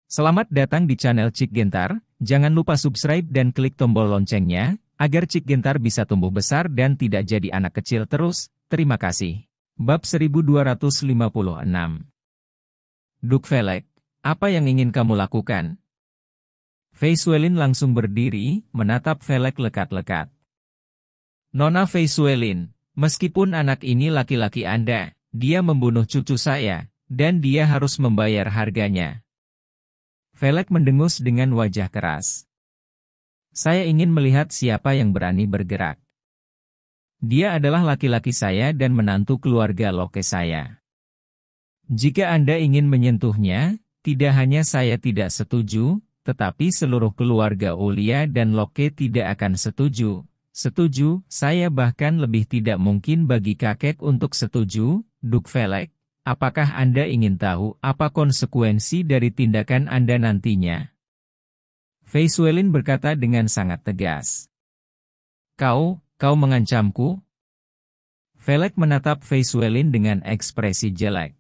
Selamat datang di channel Cik Gentar, jangan lupa subscribe dan klik tombol loncengnya, agar Cik Gentar bisa tumbuh besar dan tidak jadi anak kecil terus, terima kasih. Bab 1256. Duk Velek, apa yang ingin kamu lakukan? Fei Suelin langsung berdiri, menatap Velek lekat-lekat. Nona Fei Suelin, meskipun anak ini laki-laki Anda, dia membunuh cucu saya, dan dia harus membayar harganya. Velek mendengus dengan wajah keras. Saya ingin melihat siapa yang berani bergerak. Dia adalah laki-laki saya dan menantu keluarga Loke saya. Jika Anda ingin menyentuhnya, tidak hanya saya tidak setuju, tetapi seluruh keluarga Ulia dan Loke tidak akan setuju. Setuju, saya bahkan lebih tidak mungkin bagi kakek untuk setuju, Duk Velek. Apakah Anda ingin tahu apa konsekuensi dari tindakan Anda nantinya? Fei Suelin berkata dengan sangat tegas. Kau mengancamku? Velek menatap Fei Suelin dengan ekspresi jelek.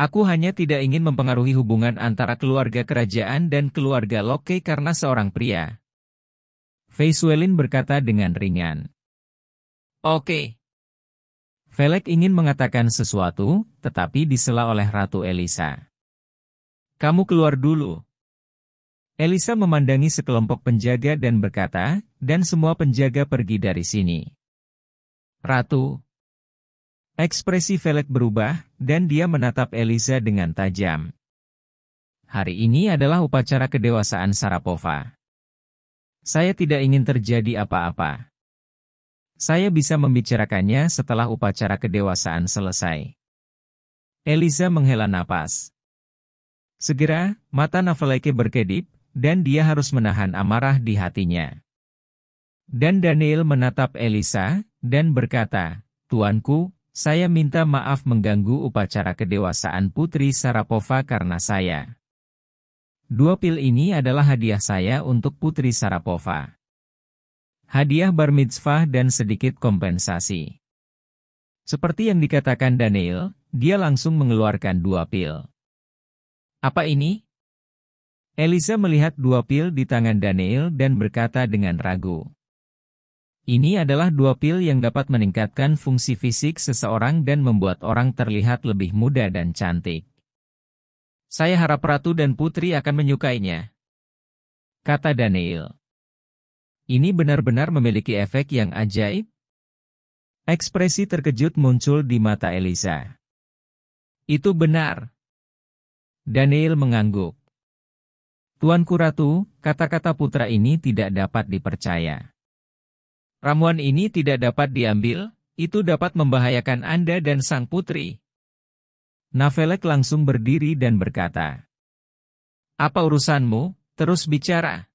Aku hanya tidak ingin mempengaruhi hubungan antara keluarga kerajaan dan keluarga Loke karena seorang pria. Fei Suelin berkata dengan ringan. Oke. Velek ingin mengatakan sesuatu, tetapi disela oleh Ratu Elisa. Kamu keluar dulu. Elisa memandangi sekelompok penjaga dan berkata, dan semua penjaga pergi dari sini. Ratu. Ekspresi Velek berubah, dan dia menatap Elisa dengan tajam. Hari ini adalah upacara kedewasaan Sarapova. Saya tidak ingin terjadi apa-apa. Saya bisa membicarakannya setelah upacara kedewasaan selesai. Elisa menghela napas. Segera, mata Naveleke berkedip, dan dia harus menahan amarah di hatinya. Dan Daniel menatap Elisa, dan berkata, Tuanku, saya minta maaf mengganggu upacara kedewasaan Putri Sarapova karena saya. 2 pil ini adalah hadiah saya untuk Putri Sarapova. Hadiah bar mitzvah dan sedikit kompensasi. Seperti yang dikatakan Daniel, dia langsung mengeluarkan 2 pil. Apa ini? Elisa melihat 2 pil di tangan Daniel dan berkata dengan ragu. Ini adalah 2 pil yang dapat meningkatkan fungsi fisik seseorang dan membuat orang terlihat lebih muda dan cantik. Saya harap Ratu dan Putri akan menyukainya, kata Daniel. Ini benar-benar memiliki efek yang ajaib? Ekspresi terkejut muncul di mata Elisa. Itu benar. Daniel mengangguk. Tuanku Ratu, kata-kata putra ini tidak dapat dipercaya. Ramuan ini tidak dapat diambil, itu dapat membahayakan Anda dan sang putri. Navelek langsung berdiri dan berkata, apa urusanmu, terus bicara.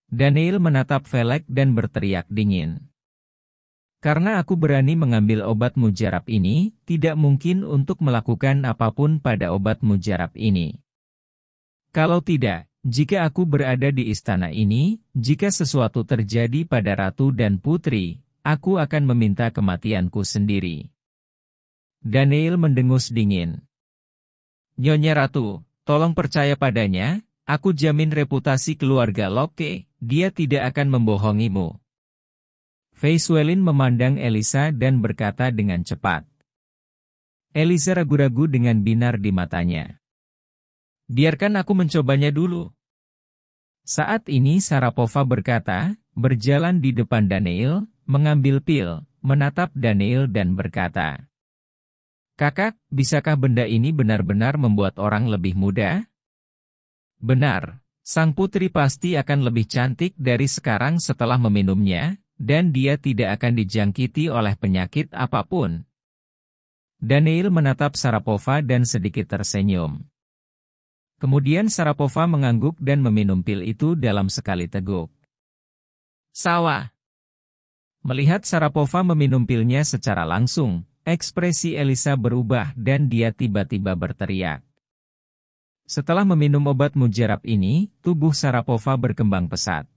Daniel menatap Velek dan berteriak dingin. Karena aku berani mengambil obat mujarab ini, tidak mungkin untuk melakukan apapun pada obat mujarab ini. Kalau tidak, jika aku berada di istana ini, jika sesuatu terjadi pada Ratu dan Putri, aku akan meminta kematianku sendiri. Daniel mendengus dingin. Nyonya Ratu, tolong percaya padanya, aku jamin reputasi keluarga Loke. Dia tidak akan membohongimu. Fei Suelin memandang Elisa dan berkata dengan cepat. Elisa ragu-ragu dengan binar di matanya. Biarkan aku mencobanya dulu. Saat ini Sarapova berkata, berjalan di depan Daniel, mengambil pil, menatap Daniel dan berkata. Kakak, bisakah benda ini benar-benar membuat orang lebih muda? Benar. Sang putri pasti akan lebih cantik dari sekarang setelah meminumnya, dan dia tidak akan dijangkiti oleh penyakit apapun. Daniel menatap Sarapova dan sedikit tersenyum. Kemudian Sarapova mengangguk dan meminum pil itu dalam sekali teguk. Sawa. Melihat Sarapova meminum pilnya secara langsung, ekspresi Elisa berubah dan dia tiba-tiba berteriak. Setelah meminum obat mujarab ini, tubuh Sarapova berkembang pesat.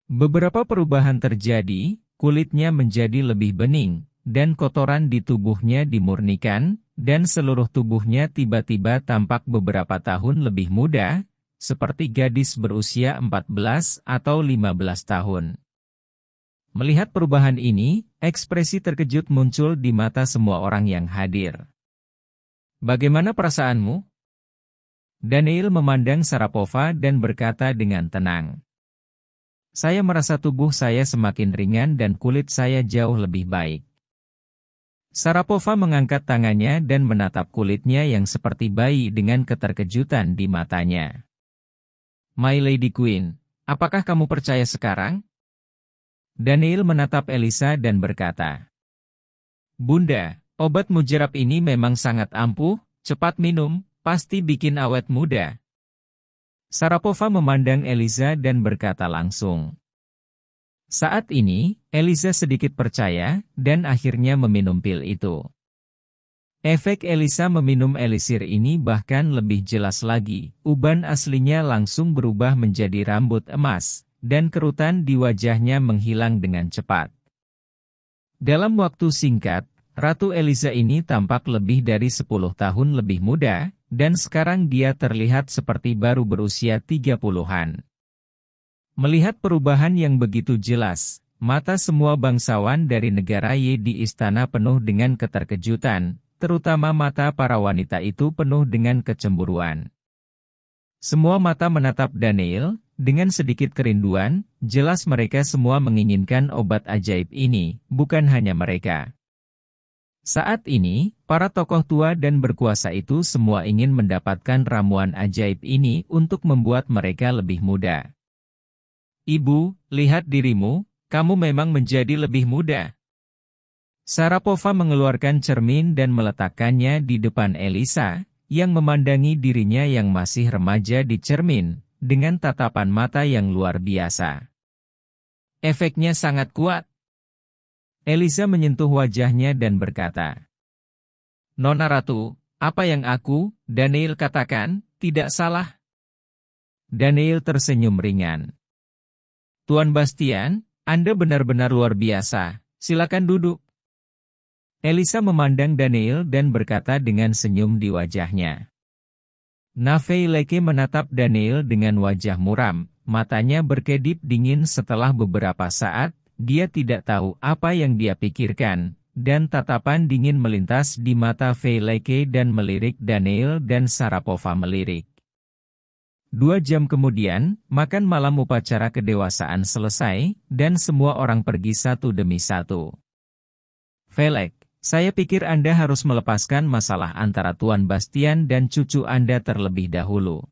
Beberapa perubahan terjadi, kulitnya menjadi lebih bening, dan kotoran di tubuhnya dimurnikan, dan seluruh tubuhnya tiba-tiba tampak beberapa tahun lebih muda, seperti gadis berusia 14 atau 15 tahun. Melihat perubahan ini, ekspresi terkejut muncul di mata semua orang yang hadir. "Bagaimana perasaanmu?" Daniel memandang Sharapova dan berkata dengan tenang. "Saya merasa tubuh saya semakin ringan dan kulit saya jauh lebih baik." Sharapova mengangkat tangannya dan menatap kulitnya yang seperti bayi dengan keterkejutan di matanya. "My Lady Queen, apakah kamu percaya sekarang?" Daniel menatap Elisa dan berkata, "Bunda, obat mujarab ini memang sangat ampuh, cepat minum, pasti bikin awet muda." Sharapova memandang Elisa dan berkata langsung. Saat ini, Elisa sedikit percaya, dan akhirnya meminum pil itu. Efek Elisa meminum elisir ini bahkan lebih jelas lagi, uban aslinya langsung berubah menjadi rambut emas, dan kerutan di wajahnya menghilang dengan cepat. Dalam waktu singkat, Ratu Elisa ini tampak lebih dari 10 tahun lebih muda, dan sekarang dia terlihat seperti baru berusia 30-an. Melihat perubahan yang begitu jelas, mata semua bangsawan dari negara Ye di istana penuh dengan keterkejutan, terutama mata para wanita itu penuh dengan kecemburuan. Semua mata menatap Daniel, dengan sedikit kerinduan, jelas mereka semua menginginkan obat ajaib ini, bukan hanya mereka. Saat ini, para tokoh tua dan berkuasa itu semua ingin mendapatkan ramuan ajaib ini untuk membuat mereka lebih muda. "Ibu, lihat dirimu, kamu memang menjadi lebih muda." Sharapova mengeluarkan cermin dan meletakkannya di depan Elisa, yang memandangi dirinya yang masih remaja di cermin, dengan tatapan mata yang luar biasa. "Efeknya sangat kuat." Elisa menyentuh wajahnya dan berkata, "Nona Ratu, apa yang aku, Daniel katakan, tidak salah?" Daniel tersenyum ringan. "Tuan Bastian, Anda benar-benar luar biasa, silakan duduk." Elisa memandang Daniel dan berkata dengan senyum di wajahnya. Nafeileke menatap Daniel dengan wajah muram, matanya berkedip dingin setelah beberapa saat, dia tidak tahu apa yang dia pikirkan, dan tatapan dingin melintas di mata Feileke dan melirik Daniel dan Sharapova melirik. 2 jam kemudian, makan malam upacara kedewasaan selesai, dan semua orang pergi satu demi satu. "Felek, saya pikir Anda harus melepaskan masalah antara Tuan Bastian dan cucu Anda terlebih dahulu.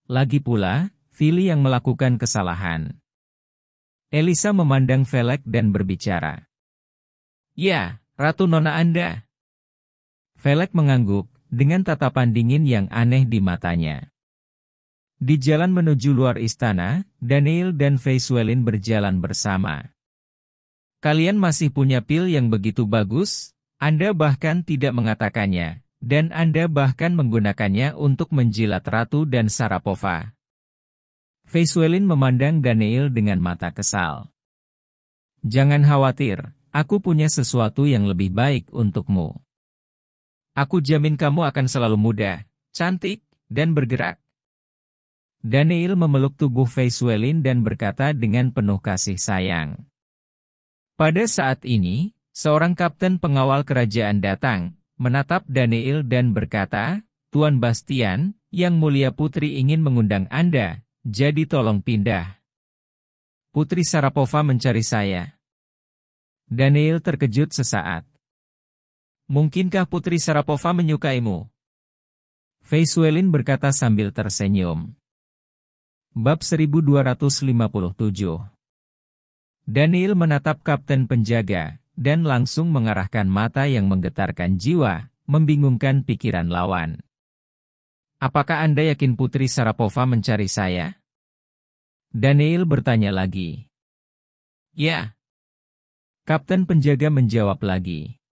Lagi pula, Fili yang melakukan kesalahan." Elisa memandang Felek dan berbicara. "Ya, Ratu Nona Anda." Felek mengangguk, dengan tatapan dingin yang aneh di matanya. Di jalan menuju luar istana, Daniel dan Feiswellin berjalan bersama. "Kalian masih punya pil yang begitu bagus, Anda bahkan tidak mengatakannya, dan Anda bahkan menggunakannya untuk menjilat Ratu dan Sharapova." Feiswellin memandang Daniel dengan mata kesal. "Jangan khawatir, aku punya sesuatu yang lebih baik untukmu. Aku jamin kamu akan selalu muda, cantik, dan bergerak." Daniel memeluk tubuh Feiswellin dan berkata dengan penuh kasih sayang. Pada saat ini, seorang kapten pengawal kerajaan datang, menatap Daniel dan berkata, "Tuan Bastian, Yang Mulia Putri ingin mengundang Anda, jadi tolong pindah. Putri Sharapova mencari saya." Daniel terkejut sesaat. "Mungkinkah Putri Sharapova menyukaimu?" Feiswellin berkata sambil tersenyum. Bab 1257. Daniel menatap kapten penjaga, dan langsung mengarahkan mata yang menggetarkan jiwa, membingungkan pikiran lawan. "Apakah Anda yakin Putri Sharapova mencari saya?" Daniel bertanya lagi. "Ya." Kapten penjaga menjawab lagi.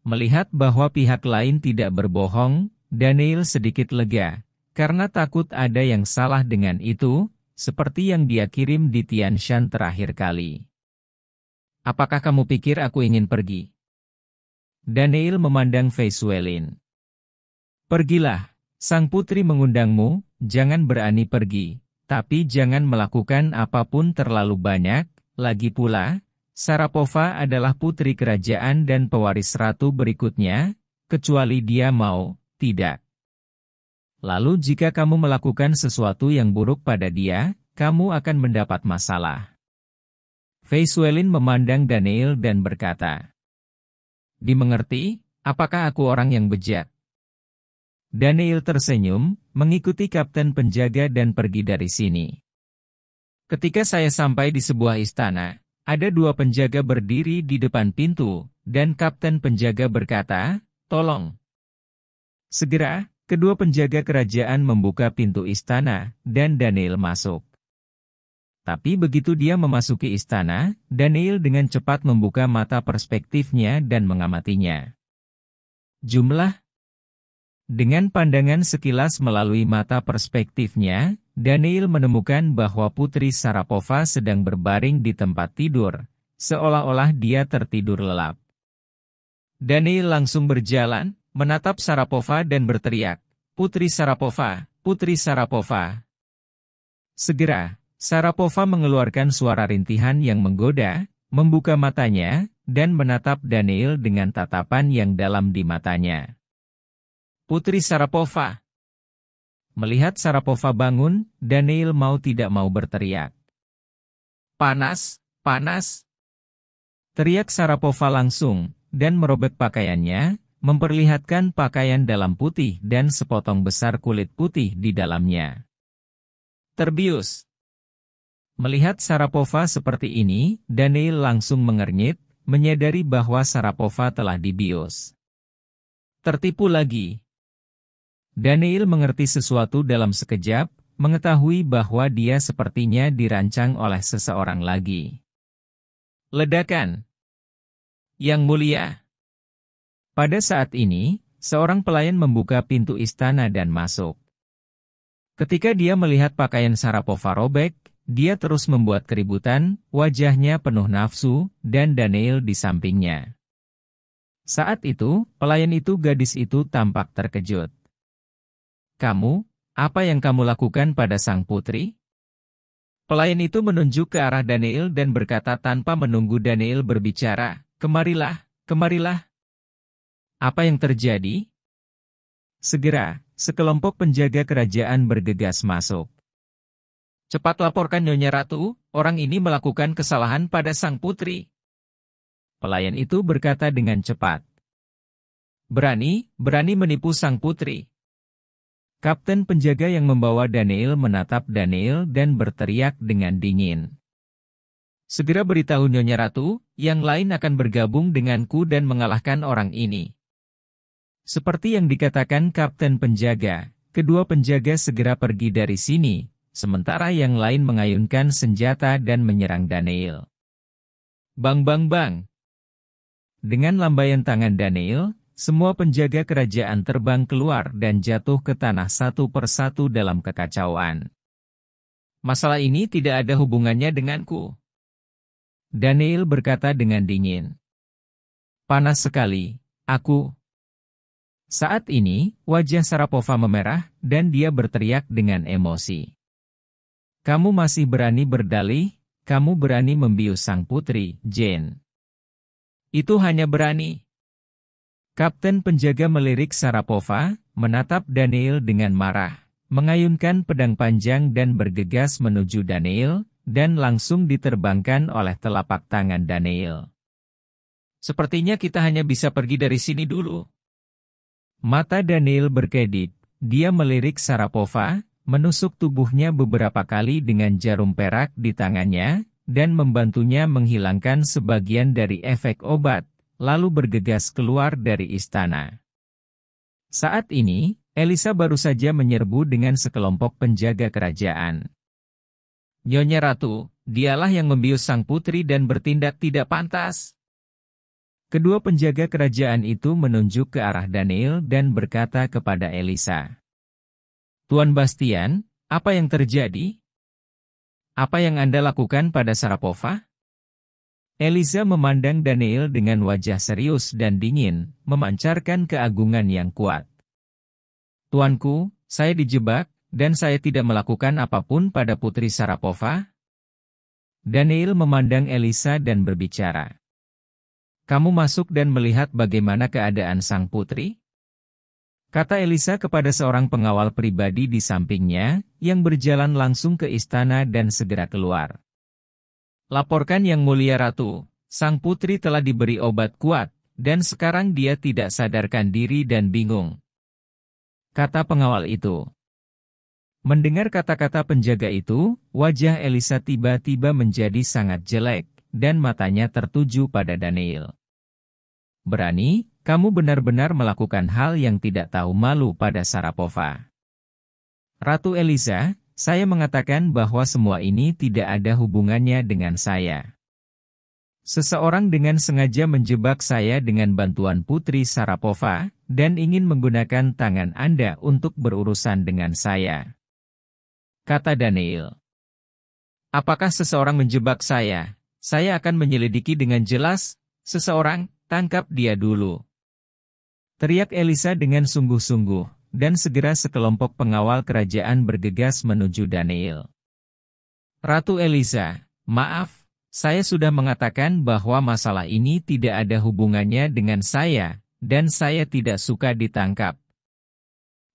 Melihat bahwa pihak lain tidak berbohong, Daniel sedikit lega, karena takut ada yang salah dengan itu, seperti yang dia kirim di Tian Shan terakhir kali. "Apakah kamu pikir aku ingin pergi?" Daniel memandang Fei Suelin. Pergilah, sang putri mengundangmu, jangan berani pergi, tapi jangan melakukan apapun terlalu banyak, lagi pula, Sharapova adalah putri kerajaan dan pewaris ratu berikutnya, kecuali dia mau, tidak. Lalu jika kamu melakukan sesuatu yang buruk pada dia, kamu akan mendapat masalah. Fei Suelin memandang Daniel dan berkata, "Dimengerti, apakah aku orang yang bejat?" Daniel tersenyum, mengikuti kapten penjaga dan pergi dari sini. Ketika saya sampai di sebuah istana, ada dua penjaga berdiri di depan pintu, dan kapten penjaga berkata, "Tolong." Segera, kedua penjaga kerajaan membuka pintu istana, dan Daniel masuk. Tapi begitu dia memasuki istana, Daniel dengan cepat membuka mata perspektifnya dan mengamatinya. Dengan pandangan sekilas melalui mata perspektifnya, Daniel menemukan bahwa Putri Sharapova sedang berbaring di tempat tidur, seolah-olah dia tertidur lelap. Daniel langsung berjalan, menatap Sharapova dan berteriak, "Putri Sharapova, Putri Sharapova." Segera, Sharapova mengeluarkan suara rintihan yang menggoda, membuka matanya, dan menatap Daniel dengan tatapan yang dalam di matanya. "Putri Sharapova." Melihat Sharapova bangun, Daniel mau tidak mau berteriak. "Panas, panas!" Teriak Sharapova langsung, dan merobek pakaiannya, memperlihatkan pakaian dalam putih dan sepotong besar kulit putih di dalamnya. "Terbius." Melihat Sharapova seperti ini, Daniel langsung mengernyit, menyadari bahwa Sharapova telah dibius. Tertipu lagi. Daniel mengerti sesuatu dalam sekejap, mengetahui bahwa dia sepertinya dirancang oleh seseorang lagi. Ledakan. "Yang mulia." Pada saat ini, seorang pelayan membuka pintu istana dan masuk. Ketika dia melihat pakaian Sharapova robek, dia terus membuat keributan, wajahnya penuh nafsu, dan Daniel di sampingnya. Saat itu, pelayan itu gadis itu tampak terkejut. "Kamu, apa yang kamu lakukan pada sang putri?" Pelayan itu menunjuk ke arah Daniel dan berkata tanpa menunggu Daniel berbicara, "Kemarilah, kemarilah." "Apa yang terjadi?" Segera, sekelompok penjaga kerajaan bergegas masuk. "Cepat laporkan Nyonya Ratu, orang ini melakukan kesalahan pada sang putri." Pelayan itu berkata dengan cepat. Berani menipu sang putri." Kapten penjaga yang membawa Daniel menatap Daniel dan berteriak dengan dingin. "Segera beritahu Nyonya Ratu, yang lain akan bergabung denganku dan mengalahkan orang ini." Seperti yang dikatakan kapten penjaga, kedua penjaga segera pergi dari sini, sementara yang lain mengayunkan senjata dan menyerang Daniel. Bang bang bang. Dengan lambaian tangan Daniel, semua penjaga kerajaan terbang keluar dan jatuh ke tanah satu persatu dalam kekacauan. "Masalah ini tidak ada hubungannya denganku," Daniel berkata dengan dingin. "Panas sekali, aku." Saat ini, wajah Sharapova memerah, dan dia berteriak dengan emosi. "Kamu masih berani berdalih, kamu berani membius sang putri, Jane. Itu hanya berani." Kapten penjaga melirik Sharapova, menatap Daniel dengan marah, mengayunkan pedang panjang dan bergegas menuju Daniel, dan langsung diterbangkan oleh telapak tangan Daniel. "Sepertinya kita hanya bisa pergi dari sini dulu." Mata Daniel berkedip, dia melirik Sharapova, menusuk tubuhnya beberapa kali dengan jarum perak di tangannya, dan membantunya menghilangkan sebagian dari efek obat, lalu bergegas keluar dari istana. Saat ini, Elisa baru saja menyerbu dengan sekelompok penjaga kerajaan. "Nyonya Ratu, dialah yang membius sang putri dan bertindak tidak pantas." Kedua penjaga kerajaan itu menunjuk ke arah Daniel dan berkata kepada Elisa. "Tuan Bastian, apa yang terjadi? Apa yang Anda lakukan pada Sharapova?" Elisa memandang Daniel dengan wajah serius dan dingin, memancarkan keagungan yang kuat. "Tuanku, saya dijebak, dan saya tidak melakukan apapun pada Putri Sharapova?" Daniel memandang Elisa dan berbicara. "Kamu masuk dan melihat bagaimana keadaan sang putri?" kata Elisa kepada seorang pengawal pribadi di sampingnya, yang berjalan langsung ke istana dan segera keluar. "Laporkan Yang Mulia Ratu, sang putri telah diberi obat kuat, dan sekarang dia tidak sadarkan diri dan bingung," kata pengawal itu. Mendengar kata-kata penjaga itu, wajah Elisa tiba-tiba menjadi sangat jelek, dan matanya tertuju pada Daniel. "Berani, kamu benar-benar melakukan hal yang tidak tahu malu pada Sharapova." "Ratu Elisa, saya mengatakan bahwa semua ini tidak ada hubungannya dengan saya. Seseorang dengan sengaja menjebak saya dengan bantuan Putri Sharapova, dan ingin menggunakan tangan Anda untuk berurusan dengan saya," kata Daniel. "Apakah seseorang menjebak saya? Saya akan menyelidiki dengan jelas. Seseorang, tangkap dia dulu," teriak Elisa dengan sungguh-sungguh. Dan segera sekelompok pengawal kerajaan bergegas menuju Daniel. "Ratu Elisa, maaf, saya sudah mengatakan bahwa masalah ini tidak ada hubungannya dengan saya, dan saya tidak suka ditangkap,"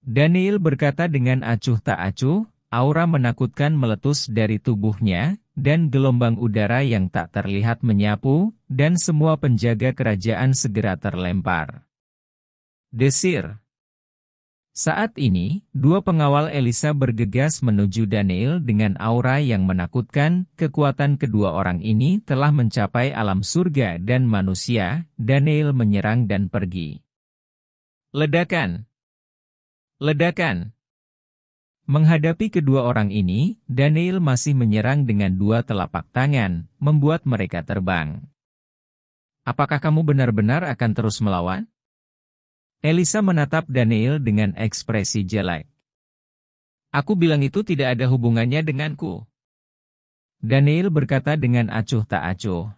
Daniel berkata dengan acuh tak acuh. Aura menakutkan meletus dari tubuhnya, dan gelombang udara yang tak terlihat menyapu, dan semua penjaga kerajaan segera terlempar. Desir. Saat ini, dua pengawal Elisa bergegas menuju Daniel dengan aura yang menakutkan. Kekuatan kedua orang ini telah mencapai alam surga dan manusia. Daniel menyerang dan pergi. Ledakan! Ledakan! Menghadapi kedua orang ini, Daniel masih menyerang dengan dua telapak tangan, membuat mereka terbang. "Apakah kamu benar-benar akan terus melawan?" Elisa menatap Daniel dengan ekspresi jelek. "Aku bilang itu tidak ada hubungannya denganku," Daniel berkata dengan acuh tak acuh.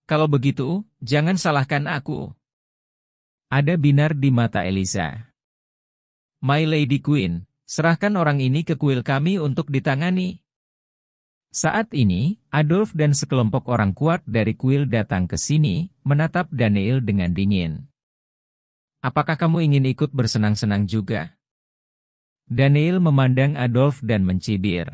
"Kalau begitu, jangan salahkan aku." Ada binar di mata Elisa. "My Lady Queen, serahkan orang ini ke kuil kami untuk ditangani." Saat ini, Adolf dan sekelompok orang kuat dari kuil datang ke sini, menatap Daniel dengan dingin. "Apakah kamu ingin ikut bersenang-senang juga?" Daniel memandang Adolf dan mencibir.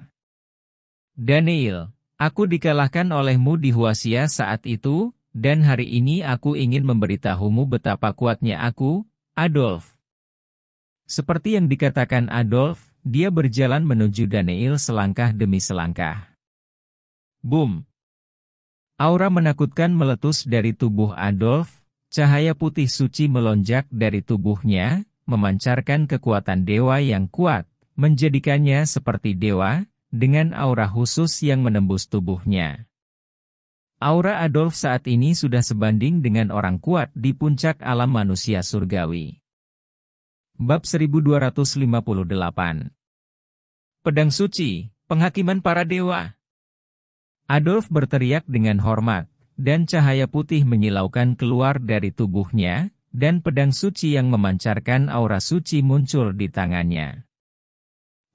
"Daniel, aku dikalahkan olehmu di Huasia saat itu, dan hari ini aku ingin memberitahumu betapa kuatnya aku, Adolf." Seperti yang dikatakan Adolf, dia berjalan menuju Daniel selangkah demi selangkah. Boom! Aura menakutkan meletus dari tubuh Adolf. Cahaya putih suci melonjak dari tubuhnya, memancarkan kekuatan dewa yang kuat, menjadikannya seperti dewa, dengan aura khusus yang menembus tubuhnya. Aura Adolf saat ini sudah sebanding dengan orang kuat di puncak alam manusia surgawi. Bab 1258. Pedang Suci, Penghakiman Para Dewa. Adolf berteriak dengan hormat, dan cahaya putih menyilaukan keluar dari tubuhnya, dan pedang suci yang memancarkan aura suci muncul di tangannya.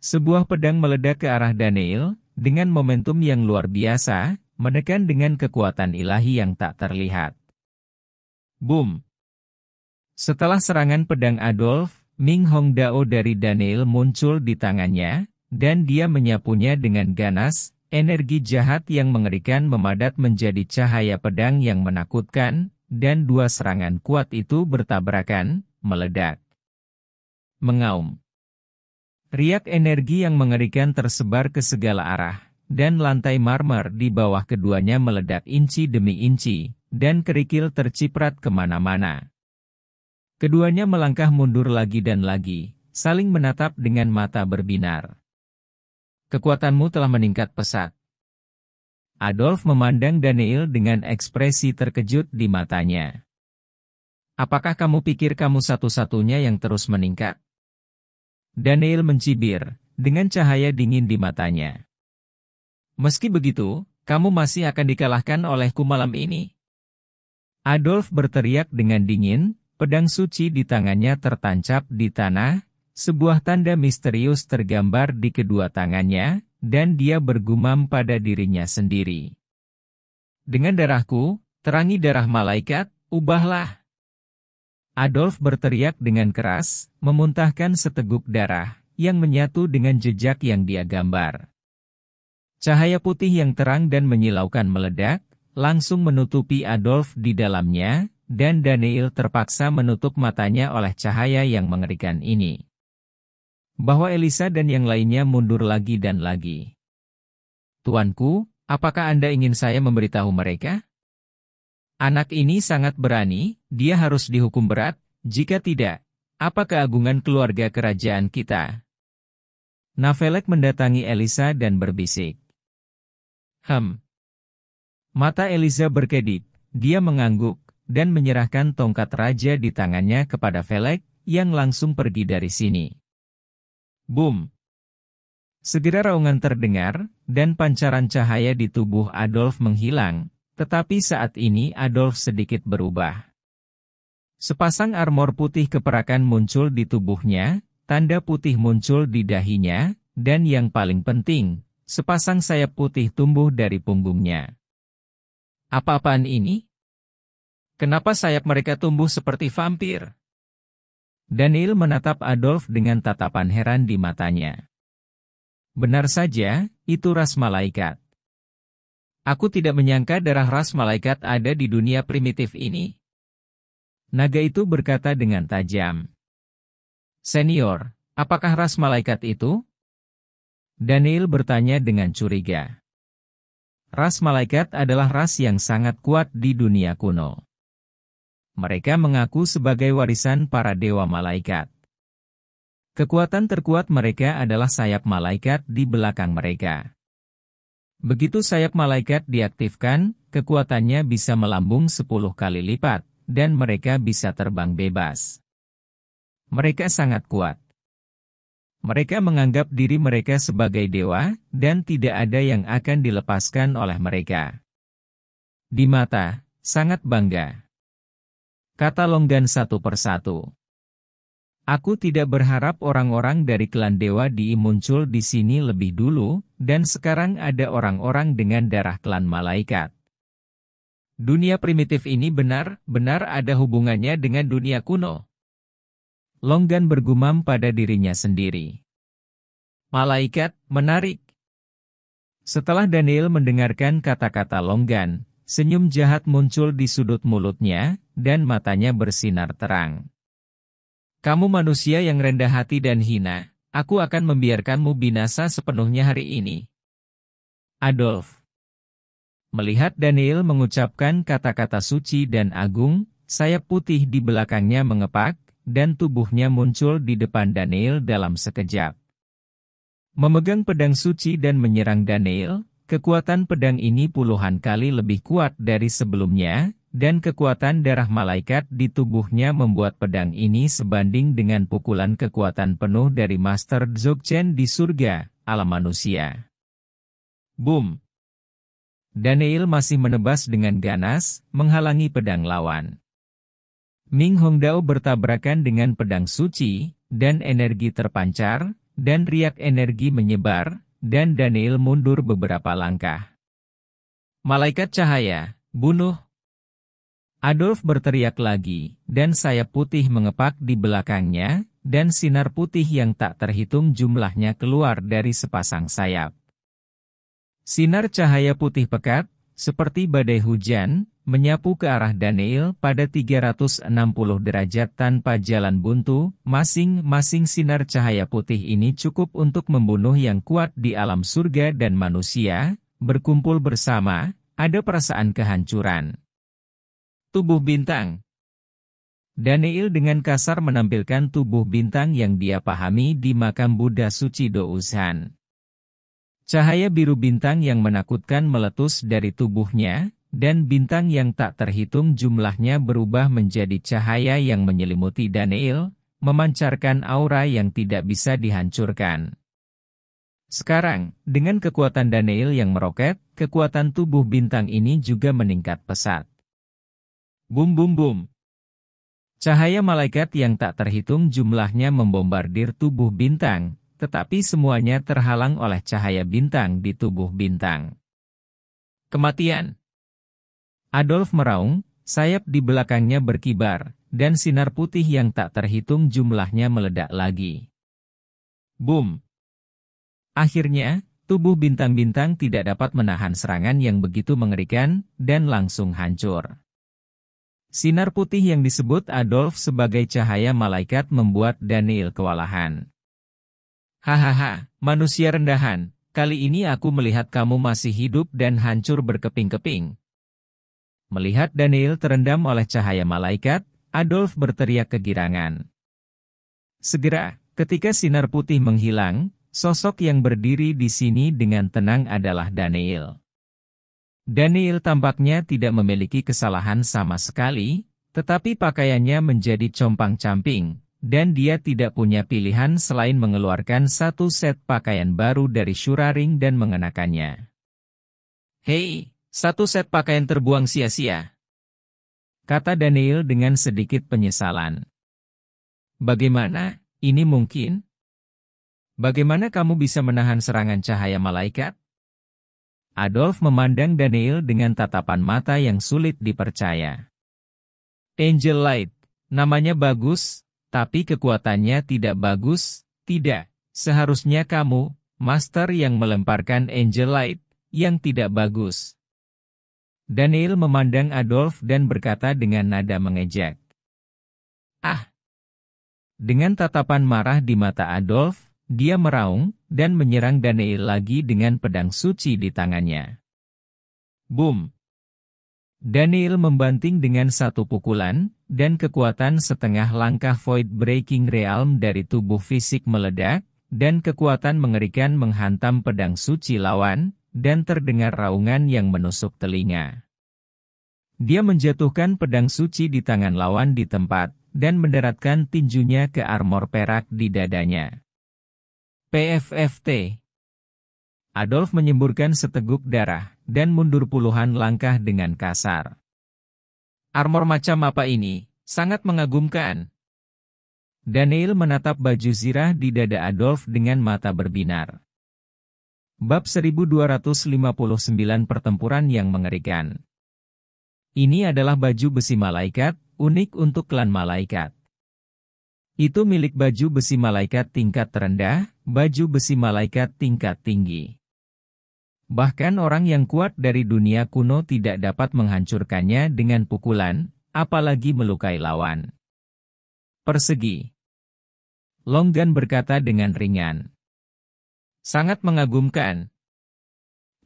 Sebuah pedang meledak ke arah Daniel, dengan momentum yang luar biasa, menekan dengan kekuatan ilahi yang tak terlihat. Boom! Setelah serangan pedang Adolf, Ming Hong Dao dari Daniel muncul di tangannya, dan dia menyapunya dengan ganas. Energi jahat yang mengerikan memadat menjadi cahaya pedang yang menakutkan, dan dua serangan kuat itu bertabrakan, meledak. Mengaum. Riak energi yang mengerikan tersebar ke segala arah, dan lantai marmer di bawah keduanya meledak inci demi inci, dan kerikil terciprat kemana-mana. Keduanya melangkah mundur lagi dan lagi, saling menatap dengan mata berbinar. "Kekuatanmu telah meningkat pesat." Adolf memandang Daniel dengan ekspresi terkejut di matanya. "Apakah kamu pikir kamu satu-satunya yang terus meningkat?" Daniel mencibir, dengan cahaya dingin di matanya. "Meski begitu, kamu masih akan dikalahkan olehku malam ini. Adolf berteriak dengan dingin, pedang suci di tangannya tertancap di tanah, sebuah tanda misterius tergambar di kedua tangannya, dan dia bergumam pada dirinya sendiri. Dengan darahku, terangi darah malaikat, ubahlah. Adolf berteriak dengan keras, memuntahkan seteguk darah, yang menyatu dengan jejak yang dia gambar. Cahaya putih yang terang dan menyilaukan meledak, langsung menutupi Adolf di dalamnya, dan Daniel terpaksa menutup matanya oleh cahaya yang mengerikan ini. Bahwa Elisa dan yang lainnya mundur lagi dan lagi. Tuanku, apakah Anda ingin saya memberitahu mereka? Anak ini sangat berani, dia harus dihukum berat, jika tidak, apa keagungan keluarga kerajaan kita? Nafelek mendatangi Elisa dan berbisik. Mata Elisa berkedip, dia mengangguk, dan menyerahkan tongkat raja di tangannya kepada Felek, yang langsung pergi dari sini. Boom! Segera raungan terdengar, dan pancaran cahaya di tubuh Adolf menghilang, tetapi saat ini Adolf sedikit berubah. Sepasang armor putih keperakan muncul di tubuhnya, tanda putih muncul di dahinya, dan yang paling penting, sepasang sayap putih tumbuh dari punggungnya. Apa-apaan ini? Kenapa sayap mereka tumbuh seperti vampir? Daniel menatap Adolf dengan tatapan heran di matanya. Benar saja, itu ras malaikat. Aku tidak menyangka darah ras malaikat ada di dunia primitif ini. Naga itu berkata dengan tajam. Senior, apakah ras malaikat itu? Daniel bertanya dengan curiga. Ras malaikat adalah ras yang sangat kuat di dunia kuno. Mereka mengaku sebagai warisan para dewa malaikat. Kekuatan terkuat mereka adalah sayap malaikat di belakang mereka. Begitu sayap malaikat diaktifkan, kekuatannya bisa melambung 10 kali lipat, dan mereka bisa terbang bebas. Mereka sangat kuat. Mereka menganggap diri mereka sebagai dewa, dan tidak ada yang akan dilepaskan oleh mereka. Di mata, sangat bangga. Kata Longgan satu persatu. Aku tidak berharap orang-orang dari klan dewa muncul di sini lebih dulu, dan sekarang ada orang-orang dengan darah klan malaikat. Dunia primitif ini benar-benar ada hubungannya dengan dunia kuno. Longgan bergumam pada dirinya sendiri. Malaikat, menarik. Setelah Daniel mendengarkan kata-kata Longgan, senyum jahat muncul di sudut mulutnya, dan matanya bersinar terang. Kamu manusia yang rendah hati dan hina, aku akan membiarkanmu binasa sepenuhnya hari ini. Adolf. Melihat Daniel mengucapkan kata-kata suci dan agung, sayap putih di belakangnya mengepak, dan tubuhnya muncul di depan Daniel dalam sekejap. Memegang pedang suci dan menyerang Daniel, kekuatan pedang ini puluhan kali lebih kuat dari sebelumnya, dan kekuatan darah malaikat di tubuhnya membuat pedang ini sebanding dengan pukulan kekuatan penuh dari Master Dzogchen di surga, alam manusia. Boom! Daniel masih menebas dengan ganas, menghalangi pedang lawan. Ming Hongdao bertabrakan dengan pedang suci, dan energi terpancar, dan riak energi menyebar, dan Daniel mundur beberapa langkah. Malaikat cahaya, bunuh! Adolf berteriak lagi, dan sayap putih mengepak di belakangnya, dan sinar putih yang tak terhitung jumlahnya keluar dari sepasang sayap. Sinar cahaya putih pekat, seperti badai hujan, menyapu ke arah Daniel pada 360 derajat tanpa jalan buntu, masing-masing sinar cahaya putih ini cukup untuk membunuh yang kuat di alam surga dan manusia, berkumpul bersama, ada perasaan kehancuran. Tubuh bintang. Daniel dengan kasar menampilkan tubuh bintang yang dia pahami di makam Buddha suci Douzhan. Cahaya biru bintang yang menakutkan meletus dari tubuhnya, dan bintang yang tak terhitung jumlahnya berubah menjadi cahaya yang menyelimuti Daniel, memancarkan aura yang tidak bisa dihancurkan. Sekarang, dengan kekuatan Daniel yang meroket, kekuatan tubuh bintang ini juga meningkat pesat. Bum bum bum. Cahaya malaikat yang tak terhitung jumlahnya membombardir tubuh bintang, tetapi semuanya terhalang oleh cahaya bintang di tubuh bintang. Kematian. Adolf meraung, sayap di belakangnya berkibar, dan sinar putih yang tak terhitung jumlahnya meledak lagi. Boom! Akhirnya, tubuh bintang-bintang tidak dapat menahan serangan yang begitu mengerikan, dan langsung hancur. Sinar putih yang disebut Adolf sebagai cahaya malaikat membuat Daniel kewalahan. Hahaha, manusia rendahan, kali ini aku melihat kamu masih hidup dan hancur berkeping-keping. Melihat Daniel terendam oleh cahaya malaikat, Adolf berteriak kegirangan. Segera, ketika sinar putih menghilang, sosok yang berdiri di sini dengan tenang adalah Daniel. Daniel tampaknya tidak memiliki kesalahan sama sekali, tetapi pakaiannya menjadi compang-camping, dan dia tidak punya pilihan selain mengeluarkan satu set pakaian baru dari Shuraring dan mengenakannya. Hei, satu set pakaian terbuang sia-sia, kata Daniel dengan sedikit penyesalan. Bagaimana, ini mungkin? Bagaimana kamu bisa menahan serangan cahaya malaikat? Adolf memandang Daniel dengan tatapan mata yang sulit dipercaya. Angel Light, namanya bagus, tapi kekuatannya tidak bagus, tidak. Seharusnya kamu, Master yang melemparkan Angel Light, yang tidak bagus. Daniel memandang Adolf dan berkata dengan nada mengejek. Ah! Dengan tatapan marah di mata Adolf, dia meraung, dan menyerang Daniel lagi dengan pedang suci di tangannya. Boom! Daniel membanting dengan satu pukulan, dan kekuatan setengah langkah Void Breaking Realm dari tubuh fisik meledak, dan kekuatan mengerikan menghantam pedang suci lawan, dan terdengar raungan yang menusuk telinga. Dia menjatuhkan pedang suci di tangan lawan di tempat, dan mendaratkan tinjunya ke armor perak di dadanya. PFFT. Adolf menyemburkan seteguk darah, dan mundur puluhan langkah dengan kasar. Armor macam apa ini? Sangat mengagumkan. Daniel menatap baju zirah di dada Adolf dengan mata berbinar. Bab 1259 Pertempuran yang Mengerikan. Ini adalah baju besi malaikat, unik untuk klan malaikat. Itu milik baju besi malaikat tingkat terendah, baju besi malaikat tingkat tinggi. Bahkan orang yang kuat dari dunia kuno tidak dapat menghancurkannya dengan pukulan, apalagi melukai lawan. Persegi. Longgan berkata dengan ringan. Sangat mengagumkan.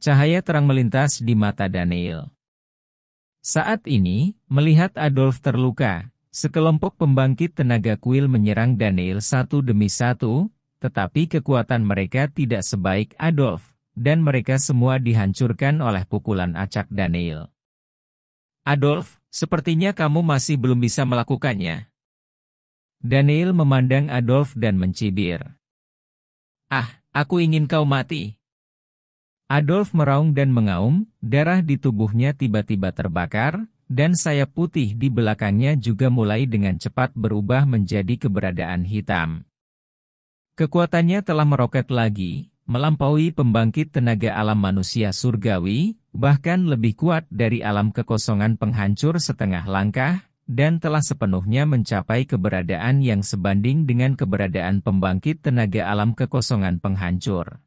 Cahaya terang melintas di mata Daniel. Saat ini, melihat Adolf terluka, sekelompok pembangkit tenaga kuil menyerang Daniel satu demi satu, tetapi kekuatan mereka tidak sebaik Adolf, dan mereka semua dihancurkan oleh pukulan acak Daniel. Adolf, sepertinya kamu masih belum bisa melakukannya. Daniel memandang Adolf dan mencibir. Ah, aku ingin kau mati. Adolf meraung dan mengaum, darah di tubuhnya tiba-tiba terbakar, dan sayap putih di belakangnya juga mulai dengan cepat berubah menjadi keberadaan hitam. Kekuatannya telah meroket lagi, melampaui pembangkit tenaga alam manusia surgawi, bahkan lebih kuat dari alam kekosongan penghancur setengah langkah, dan telah sepenuhnya mencapai keberadaan yang sebanding dengan keberadaan pembangkit tenaga alam kekosongan penghancur.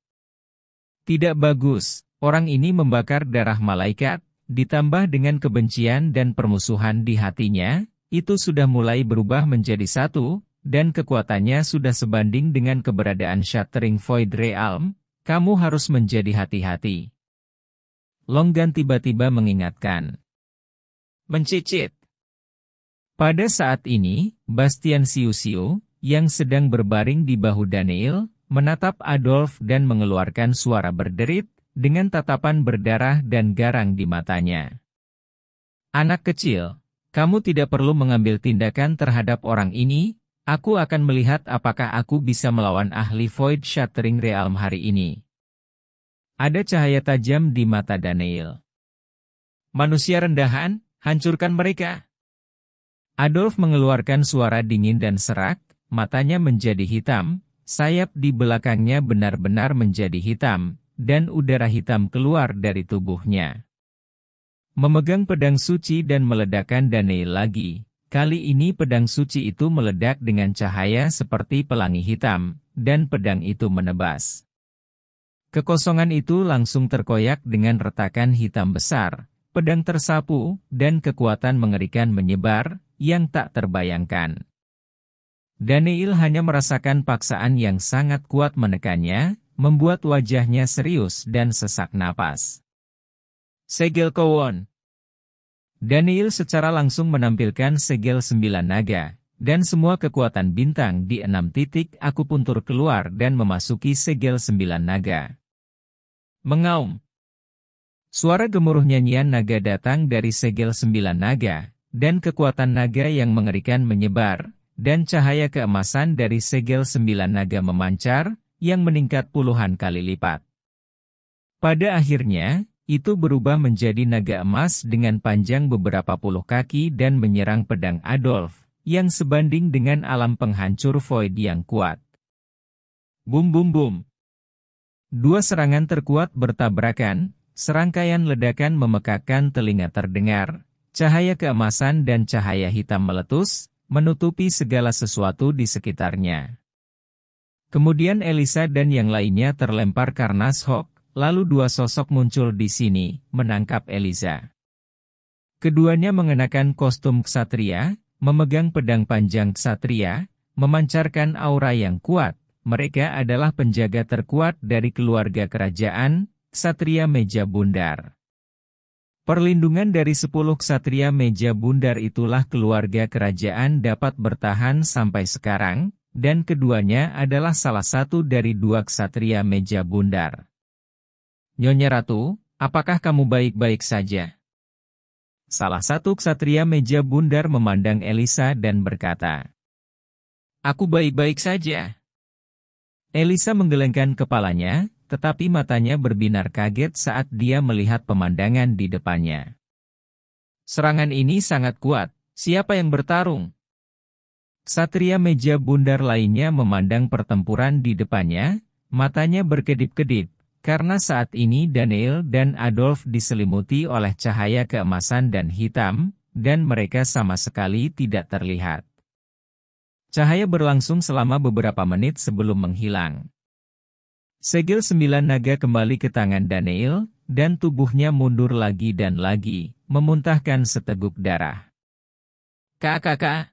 Tidak bagus, orang ini membakar darah malaikat, ditambah dengan kebencian dan permusuhan di hatinya, itu sudah mulai berubah menjadi satu, dan kekuatannya sudah sebanding dengan keberadaan Shattering Void Realm, kamu harus menjadi hati-hati. Longgan tiba-tiba mengingatkan. Mencicit. Pada saat ini, Bastian Siu-Siu, yang sedang berbaring di bahu Daniel, menatap Adolf dan mengeluarkan suara berderit, dengan tatapan berdarah dan garang di matanya. Anak kecil, kamu tidak perlu mengambil tindakan terhadap orang ini, aku akan melihat apakah aku bisa melawan ahli Void Shattering Realm hari ini. Ada cahaya tajam di mata Daniel. Manusia rendahan, hancurkan mereka. Adolf mengeluarkan suara dingin dan serak, matanya menjadi hitam, sayap di belakangnya benar-benar menjadi hitam, dan udara hitam keluar dari tubuhnya. Memegang pedang suci dan meledakkan Daniel lagi. Kali ini pedang suci itu meledak dengan cahaya seperti pelangi hitam, dan pedang itu menebas. Kekosongan itu langsung terkoyak dengan retakan hitam besar, pedang tersapu, dan kekuatan mengerikan menyebar, yang tak terbayangkan. Daniel hanya merasakan paksaan yang sangat kuat menekannya, membuat wajahnya serius dan sesak napas. Segel Kowon. Daniel secara langsung menampilkan segel 9 naga, dan semua kekuatan bintang di 6 titik akupuntur keluar dan memasuki segel 9 naga. Mengaum. Suara gemuruh nyanyian naga datang dari segel 9 naga, dan kekuatan naga yang mengerikan menyebar, dan cahaya keemasan dari segel 9 naga memancar, yang meningkat puluhan kali lipat. Pada akhirnya, itu berubah menjadi naga emas dengan panjang beberapa puluh kaki dan menyerang pedang Adolf, yang sebanding dengan alam penghancur void yang kuat. Bum bum bum. Dua serangan terkuat bertabrakan, serangkaian ledakan memekakkan telinga terdengar, cahaya keemasan dan cahaya hitam meletus, menutupi segala sesuatu di sekitarnya. Kemudian Elisa dan yang lainnya terlempar karena shock. Lalu dua sosok muncul di sini, menangkap Elisa. Keduanya mengenakan kostum ksatria, memegang pedang panjang ksatria, memancarkan aura yang kuat. Mereka adalah penjaga terkuat dari keluarga kerajaan, ksatria meja bundar. Perlindungan dari 10 ksatria meja bundar itulah keluarga kerajaan dapat bertahan sampai sekarang, dan keduanya adalah salah satu dari 2 ksatria meja bundar. Nyonya Ratu, apakah kamu baik-baik saja? Salah satu ksatria meja bundar memandang Elisa dan berkata, "Aku baik-baik saja." Elisa menggelengkan kepalanya, tetapi matanya berbinar kaget saat dia melihat pemandangan di depannya. Serangan ini sangat kuat, siapa yang bertarung? Ksatria meja bundar lainnya memandang pertempuran di depannya, matanya berkedip-kedip. Karena saat ini Daniel dan Adolf diselimuti oleh cahaya keemasan dan hitam, dan mereka sama sekali tidak terlihat. Cahaya berlangsung selama beberapa menit sebelum menghilang. Segel 9 naga kembali ke tangan Daniel, dan tubuhnya mundur lagi dan lagi, memuntahkan seteguk darah. Kakak.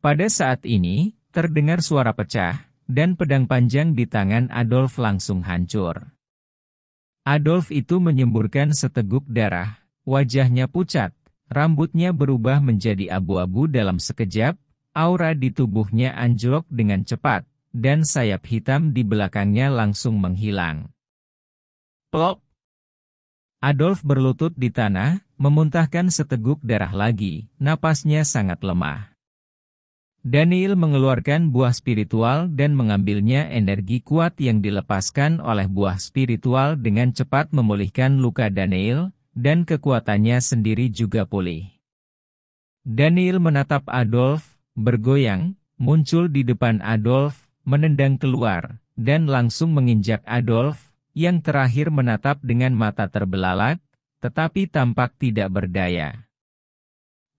Pada saat ini, terdengar suara pecah, dan pedang panjang di tangan Adolf langsung hancur. Adolf itu menyemburkan seteguk darah, wajahnya pucat, rambutnya berubah menjadi abu-abu dalam sekejap, aura di tubuhnya anjlok dengan cepat, dan sayap hitam di belakangnya langsung menghilang. Plop! Adolf berlutut di tanah, memuntahkan seteguk darah lagi, napasnya sangat lemah. Daniel mengeluarkan buah spiritual dan mengambilnya energi kuat yang dilepaskan oleh buah spiritual dengan cepat memulihkan luka Daniel, dan kekuatannya sendiri juga pulih. Daniel menatap Adolf, bergoyang, muncul di depan Adolf, menendang keluar, dan langsung menginjak Adolf, yang terakhir menatap dengan mata terbelalak, tetapi tampak tidak berdaya.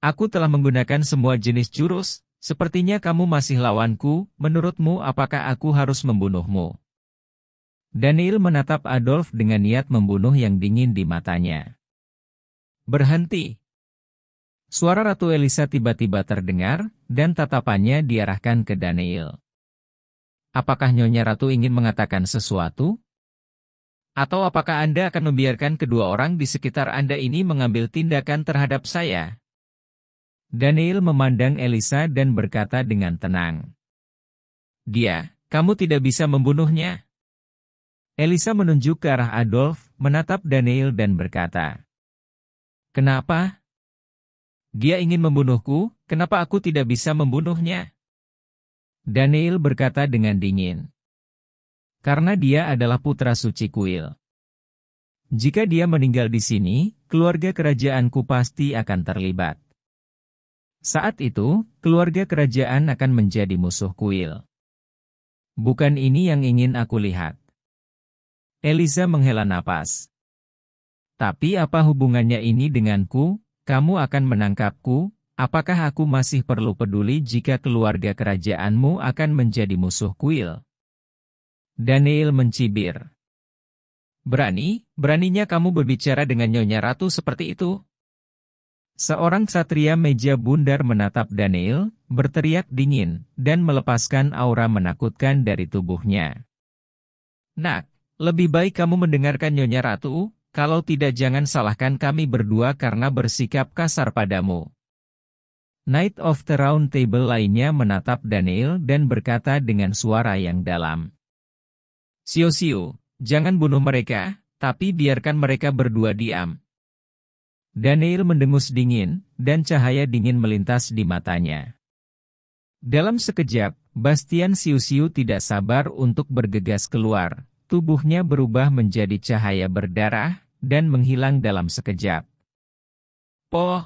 Aku telah menggunakan semua jenis jurus. Sepertinya kamu masih lawanku, menurutmu apakah aku harus membunuhmu? Daniel menatap Adolf dengan niat membunuh yang dingin di matanya. Berhenti! Suara Ratu Elisa tiba-tiba terdengar, dan tatapannya diarahkan ke Daniel. Apakah Nyonya Ratu ingin mengatakan sesuatu? Atau apakah Anda akan membiarkan kedua orang di sekitar Anda ini mengambil tindakan terhadap saya? Daniel memandang Elisa dan berkata dengan tenang. Kamu tidak bisa membunuhnya. Elisa menunjuk ke arah Adolf, menatap Daniel dan berkata. Kenapa? Dia ingin membunuhku, kenapa aku tidak bisa membunuhnya? Daniel berkata dengan dingin. Karena dia adalah putra suci kuil. Jika dia meninggal di sini, keluarga kerajaanku pasti akan terlibat. Saat itu, keluarga kerajaan akan menjadi musuh kuil. Bukan ini yang ingin aku lihat. Eliza menghela napas. Tapi apa hubungannya ini denganku? Kamu akan menangkapku? Apakah aku masih perlu peduli jika keluarga kerajaanmu akan menjadi musuh kuil? Daniel mencibir. Beraninya kamu berbicara dengan Nyonya Ratu seperti itu? Seorang ksatria meja bundar menatap Daniel, berteriak dingin, dan melepaskan aura menakutkan dari tubuhnya. Nak, lebih baik kamu mendengarkan Nyonya Ratu, kalau tidak jangan salahkan kami berdua karena bersikap kasar padamu. Knight of the Round Table lainnya menatap Daniel dan berkata dengan suara yang dalam. Siu, jangan bunuh mereka, tapi biarkan mereka berdua diam. Daniel mendengus dingin, dan cahaya dingin melintas di matanya. Dalam sekejap, Bastian Siu tidak sabar untuk bergegas keluar. Tubuhnya berubah menjadi cahaya berdarah, dan menghilang dalam sekejap. Poh!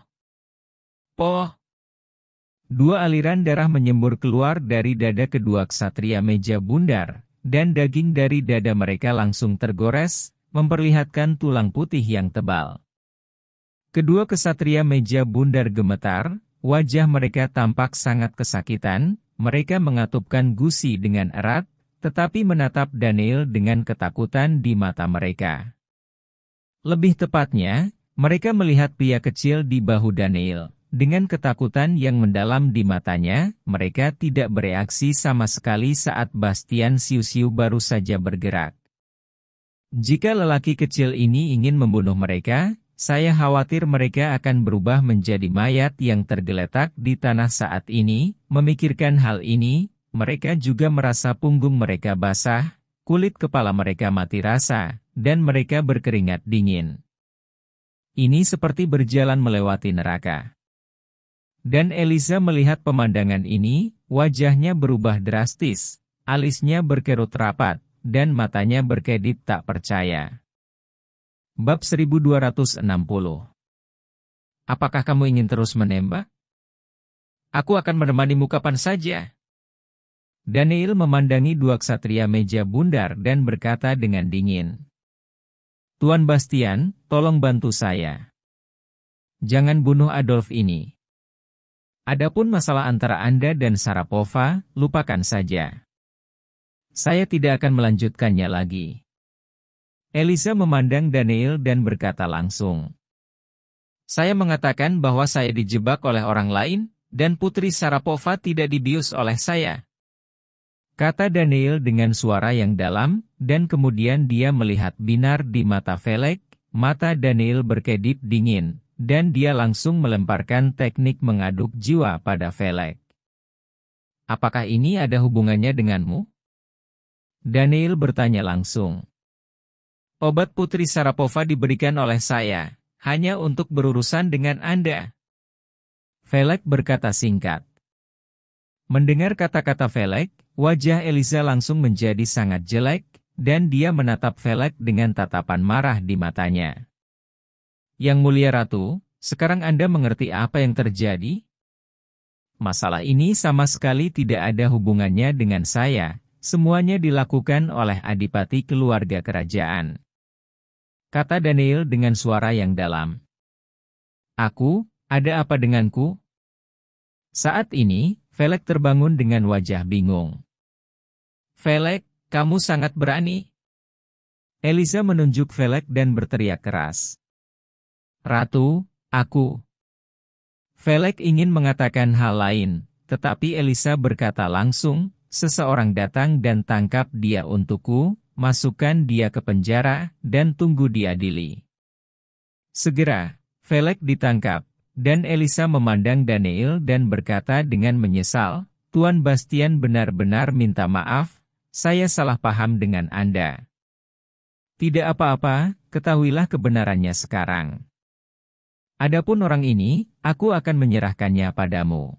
Dua aliran darah menyembur keluar dari dada kedua ksatria meja bundar, dan daging dari dada mereka langsung tergores, memperlihatkan tulang putih yang tebal. Kedua ksatria meja bundar gemetar, wajah mereka tampak sangat kesakitan, mereka mengatupkan gusi dengan erat, tetapi menatap Daniel dengan ketakutan di mata mereka. Lebih tepatnya, mereka melihat pria kecil di bahu Daniel. Dengan ketakutan yang mendalam di matanya, mereka tidak bereaksi sama sekali saat Bastian Siu baru saja bergerak. Jika lelaki kecil ini ingin membunuh mereka, saya khawatir mereka akan berubah menjadi mayat yang tergeletak di tanah saat ini. Memikirkan hal ini, mereka juga merasa punggung mereka basah, kulit kepala mereka mati rasa, dan mereka berkeringat dingin. Ini seperti berjalan melewati neraka. Dan Eliza melihat pemandangan ini, wajahnya berubah drastis, alisnya berkerut rapat, dan matanya berkedip tak percaya. Bab 1260. Apakah kamu ingin terus menembak? Aku akan menemanimu kapan saja. Daniel memandangi dua ksatria meja bundar dan berkata dengan dingin. Tuan Bastian, tolong bantu saya. Jangan bunuh Adolf ini. Adapun masalah antara Anda dan Sharapova, lupakan saja. Saya tidak akan melanjutkannya lagi. Eliza memandang Daniel dan berkata langsung. Saya mengatakan bahwa saya dijebak oleh orang lain, dan Putri Sharapova tidak dibius oleh saya. Kata Daniel dengan suara yang dalam, dan kemudian dia melihat binar di mata Felek, mata Daniel berkedip dingin, dan dia langsung melemparkan teknik mengaduk jiwa pada Felek. Apakah ini ada hubungannya denganmu? Daniel bertanya langsung. Obat Putri Sharapova diberikan oleh saya, hanya untuk berurusan dengan Anda. Felek berkata singkat. Mendengar kata-kata Felek, wajah Eliza langsung menjadi sangat jelek, dan dia menatap Felek dengan tatapan marah di matanya. Yang mulia Ratu, sekarang Anda mengerti apa yang terjadi? Masalah ini sama sekali tidak ada hubungannya dengan saya, semuanya dilakukan oleh adipati keluarga kerajaan. Kata Daniel dengan suara yang dalam. Aku, ada apa denganku? Saat ini, Felek terbangun dengan wajah bingung. Felek, kamu sangat berani. Eliza menunjuk Felek dan berteriak keras. Ratu, aku. Felek ingin mengatakan hal lain, tetapi Eliza berkata langsung, seseorang datang dan tangkap dia untukku, masukkan dia ke penjara, dan tunggu diadili. Segera, Felek ditangkap, dan Eliza memandang Daniel dan berkata dengan menyesal, Tuan Bastian benar-benar minta maaf, saya salah paham dengan Anda. Tidak apa-apa, ketahuilah kebenarannya sekarang. Adapun orang ini, aku akan menyerahkannya padamu.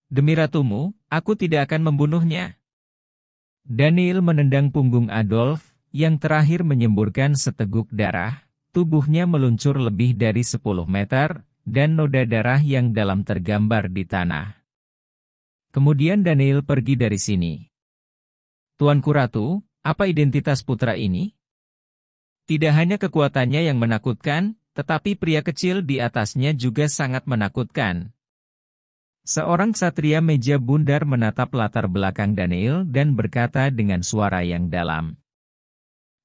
Demi ratumu, aku tidak akan membunuhnya. Daniel menendang punggung Adolf, yang terakhir menyemburkan seteguk darah, tubuhnya meluncur lebih dari 10 meter, dan noda darah yang dalam tergambar di tanah. Kemudian Daniel pergi dari sini. Tuanku Ratu, apa identitas putra ini? Tidak hanya kekuatannya yang menakutkan, tetapi pria kecil di atasnya juga sangat menakutkan. Seorang ksatria meja bundar menatap latar belakang Daniel dan berkata dengan suara yang dalam.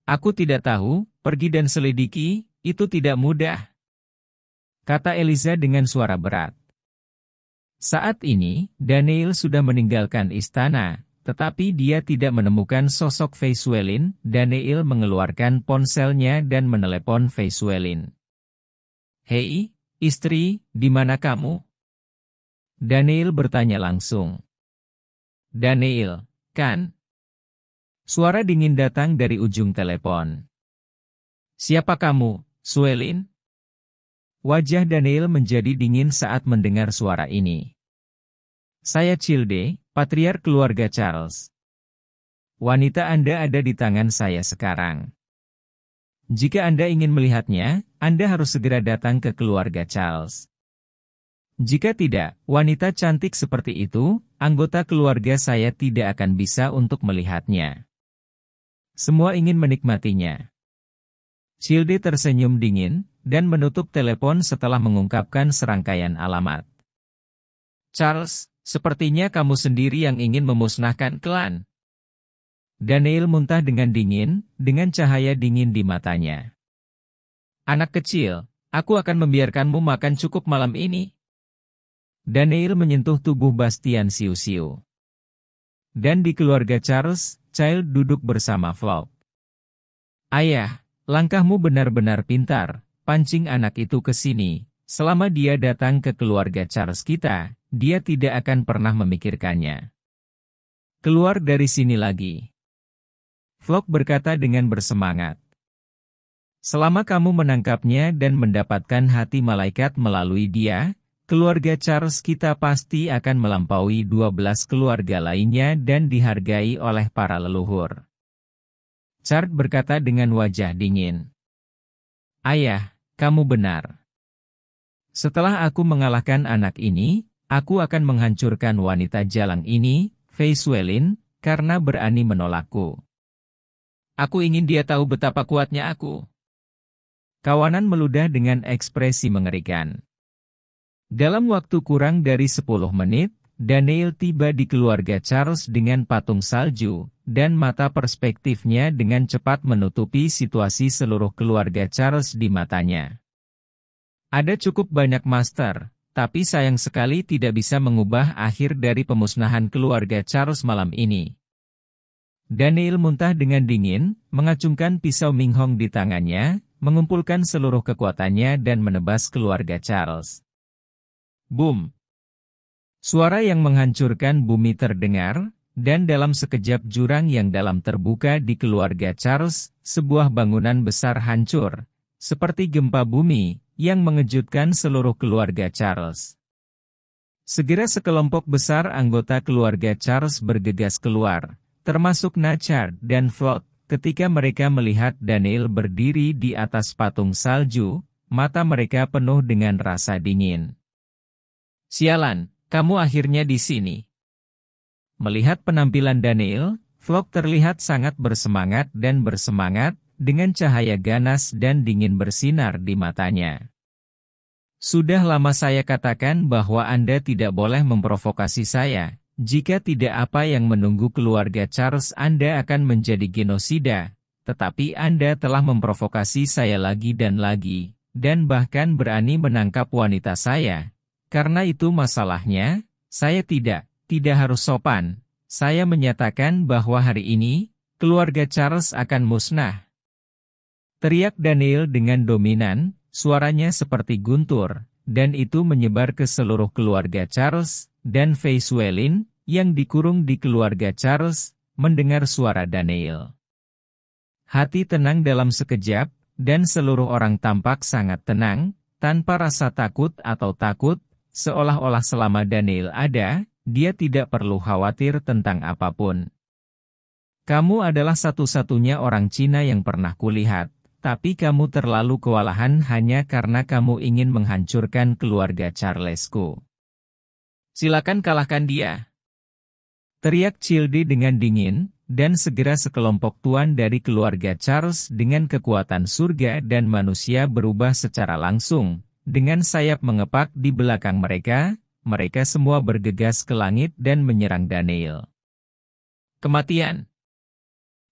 Aku tidak tahu, pergi dan selidiki, itu tidak mudah. Kata Eliza dengan suara berat. Saat ini, Daniel sudah meninggalkan istana, tetapi dia tidak menemukan sosok Fei Suelin. Daniel mengeluarkan ponselnya dan menelepon Fei Suelin. Hei, istri, di mana kamu? Daniel bertanya langsung. Daniel, kan? Suara dingin datang dari ujung telepon. Siapa kamu, Suelin? Wajah Daniel menjadi dingin saat mendengar suara ini. Saya Childe, patriark keluarga Charles. Wanita Anda ada di tangan saya sekarang. Jika Anda ingin melihatnya, Anda harus segera datang ke keluarga Charles. Jika tidak, wanita cantik seperti itu, anggota keluarga saya tidak akan bisa untuk melihatnya. Semua ingin menikmatinya. Childe tersenyum dingin, dan menutup telepon setelah mengungkapkan serangkaian alamat. Charles, sepertinya kamu sendiri yang ingin memusnahkan klan. Daniel muntah dengan dingin, dengan cahaya dingin di matanya. Anak kecil, aku akan membiarkanmu makan cukup malam ini. Daniel menyentuh tubuh Bastian siu-siu. Dan di keluarga Charles, Child duduk bersama Flock. Ayah, langkahmu benar-benar pintar, pancing anak itu ke sini. Selama dia datang ke keluarga Charles kita, dia tidak akan pernah memikirkannya. Keluar dari sini lagi. Flock berkata dengan bersemangat. Selama kamu menangkapnya dan mendapatkan hati malaikat melalui dia, keluarga Charles kita pasti akan melampaui 12 keluarga lainnya dan dihargai oleh para leluhur. Chard berkata dengan wajah dingin. Ayah, kamu benar. Setelah aku mengalahkan anak ini, aku akan menghancurkan wanita jalang ini, Fei Suelin, karena berani menolakku. Aku ingin dia tahu betapa kuatnya aku. Kawanan meludah dengan ekspresi mengerikan. Dalam waktu kurang dari 10 menit, Daniel tiba di keluarga Charles dengan patung salju, dan mata perspektifnya dengan cepat menutupi situasi seluruh keluarga Charles di matanya. Ada cukup banyak master, tapi sayang sekali tidak bisa mengubah akhir dari pemusnahan keluarga Charles malam ini. Daniel muntah dengan dingin, mengacungkan pisau Minghong di tangannya, mengumpulkan seluruh kekuatannya dan menebas keluarga Charles. Boom! Suara yang menghancurkan bumi terdengar, dan dalam sekejap jurang yang dalam terbuka di keluarga Charles, sebuah bangunan besar hancur, seperti gempa bumi, yang mengejutkan seluruh keluarga Charles. Segera sekelompok besar anggota keluarga Charles bergegas keluar, termasuk Nachard dan Flock, ketika mereka melihat Daniel berdiri di atas patung salju, mata mereka penuh dengan rasa dingin. Sialan, kamu akhirnya di sini. Melihat penampilan Daniel, Flock terlihat sangat bersemangat, dengan cahaya ganas dan dingin bersinar di matanya. Sudah lama saya katakan bahwa Anda tidak boleh memprovokasi saya. Jika tidak apa yang menunggu keluarga Charles Anda akan menjadi genosida, tetapi Anda telah memprovokasi saya lagi, dan bahkan berani menangkap wanita saya. Karena itu masalahnya, saya tidak harus sopan. Saya menyatakan bahwa hari ini, keluarga Charles akan musnah. Teriak Daniel dengan dominan, suaranya seperti guntur, dan itu menyebar ke seluruh keluarga Charles, dan Fei Suelin, yang dikurung di keluarga Charles, mendengar suara Daniel. Hati tenang dalam sekejap, dan seluruh orang tampak sangat tenang, tanpa rasa takut, seolah-olah selama Daniel ada, dia tidak perlu khawatir tentang apapun. Kamu adalah satu-satunya orang Cina yang pernah kulihat, tapi kamu terlalu kewalahan hanya karena kamu ingin menghancurkan keluarga Charlesku. Silakan kalahkan dia. Teriak Childe dengan dingin, dan segera sekelompok tuan dari keluarga Charles dengan kekuatan surga dan manusia berubah secara langsung. Dengan sayap mengepak di belakang mereka, mereka semua bergegas ke langit dan menyerang Daniel. Kematian.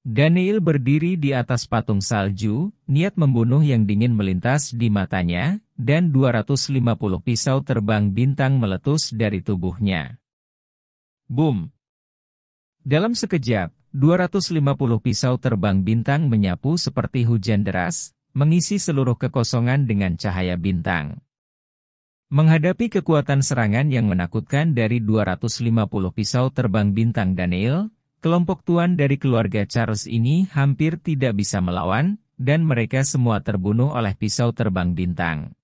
Daniel berdiri di atas patung salju, niat membunuh yang dingin melintas di matanya, dan 250 pisau terbang bintang meletus dari tubuhnya. Boom! Dalam sekejap, 250 pisau terbang bintang menyapu seperti hujan deras, mengisi seluruh kekosongan dengan cahaya bintang. Menghadapi kekuatan serangan yang menakutkan dari 250 pisau terbang bintang Daniel, kelompok tuan dari keluarga Charles ini hampir tidak bisa melawan, dan mereka semua terbunuh oleh pisau terbang bintang.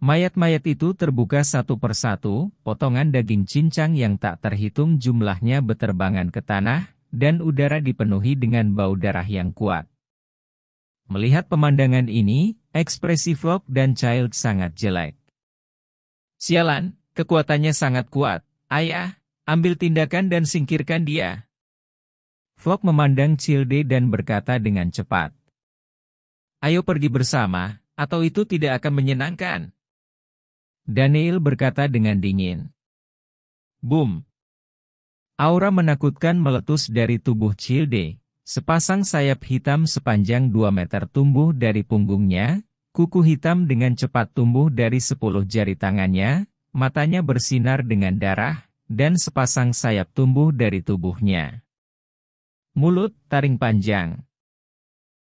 Mayat-mayat itu terbuka satu persatu, potongan daging cincang yang tak terhitung jumlahnya beterbangan ke tanah, dan udara dipenuhi dengan bau darah yang kuat. Melihat pemandangan ini, ekspresi Flock dan Child sangat jelek. Sialan, kekuatannya sangat kuat, ayah. Ambil tindakan dan singkirkan dia. Flock memandang Childe dan berkata dengan cepat. Ayo pergi bersama, atau itu tidak akan menyenangkan. Daniel berkata dengan dingin. Boom! Aura menakutkan meletus dari tubuh Childe. Sepasang sayap hitam sepanjang 2 meter tumbuh dari punggungnya, kuku hitam dengan cepat tumbuh dari 10 jari tangannya, matanya bersinar dengan darah, dan sepasang sayap tumbuh dari tubuhnya. Mulut, taring panjang.